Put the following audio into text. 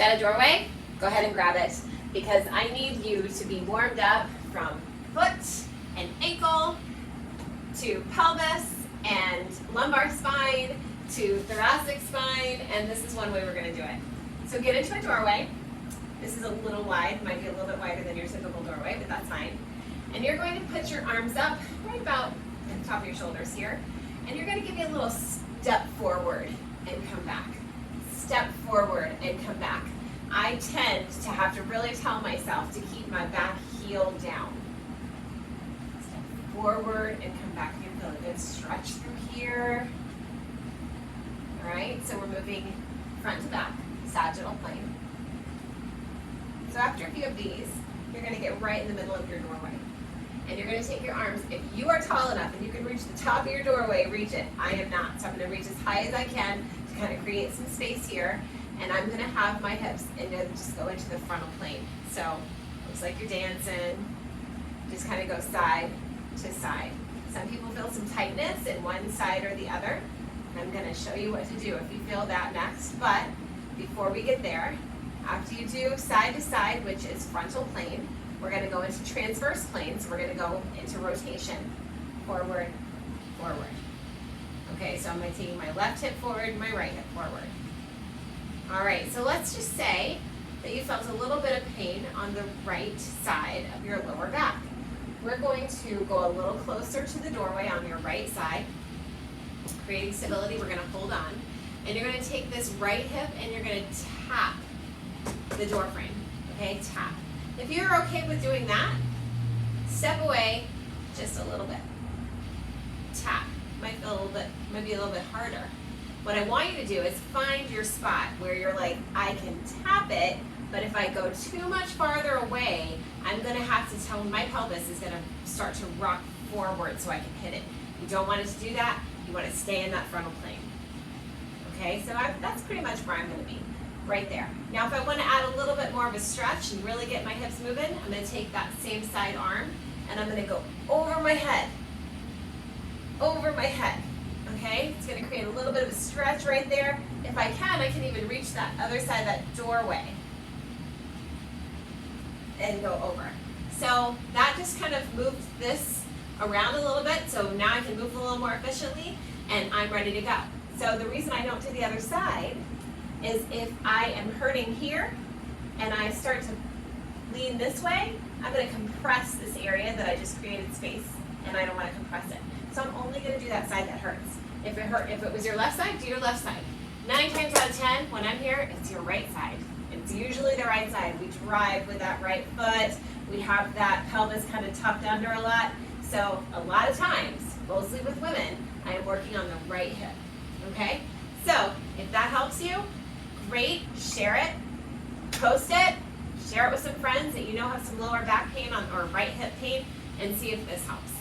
Got a doorway? Go ahead and grab it, because I need you to be warmed up from foot and ankle to pelvis and lumbar spine to thoracic spine, and this is one way we're going to do it. So get into a doorway. This is a little wide, might be a little bit wider than your typical doorway, but that's fine. And you're going to put your arms up right about at the top of your shoulders here, and you're going to give me a little step forward and come back. Step forward and come back. I tend to have to really tell myself to keep my back heel down. Step forward and come back. You feel a good stretch through here. All right, so we're moving front to back, sagittal plane. So after a few of these, you're going to get right in the middle of your doorway. And you're going to take your arms, if you are tall enough and you can reach the top of your doorway, reach it. I am not, so I'm going to reach as high as I can to kind of create some space here. And I'm going to have my hips and then just go into the frontal plane. So looks like you're dancing. Just kind of go side to side. Some people feel some tightness in one side or the other. I'm going to show you what to do if you feel that next. But before we get there, after you do side to side, which is frontal plane, we're going to go into transverse plane. So we're going to go into rotation. Forward, forward. Okay, so I'm going to take my left hip forward, my right hip forward. All right, so let's just say that you felt a little bit of pain on the right side of your lower back. We're going to go a little closer to the doorway on your right side. Creating stability, we're going to hold on. And you're going to take this right hip and you're going to tap the door frame. Okay, tap. If you're okay with doing that, step away just a little bit. Tap. Might be a little bit harder. What I want you to do is find your spot where you're like, I can tap it, but if I go too much farther away, I'm going to have to tell my pelvis is going to start to rock forward so I can hit it. You don't want it to do that. You want to stay in that frontal plane. Okay, so that's pretty much where I'm going to be, right there. Now if I want to add a little bit more of a stretch and really get my hips moving, I'm going to take that same side arm and I'm going to go over my head. Over my head. Okay, it's going to create a little bit of a stretch right there. If I can even reach that other side of that doorway and go over. So that just kind of moved this around a little bit, so now I can move a little more efficiently and I'm ready to go. So the reason I don't do the other side is if I am hurting here and I start to lean this way, I'm going to compress this area that I just created space, and I don't want to compress it. So I'm only going to do that side that hurts. If it was your left side, do your left side. 9 times out of 10, when I'm here, it's your right side. It's usually the right side. We drive with that right foot. We have that pelvis kind of tucked under a lot. So a lot of times, mostly with women, I am working on the right hip. Okay? So if that helps you, great. Share it. Post it. Share it with some friends that you know have some lower back pain or right hip pain, and see if this helps.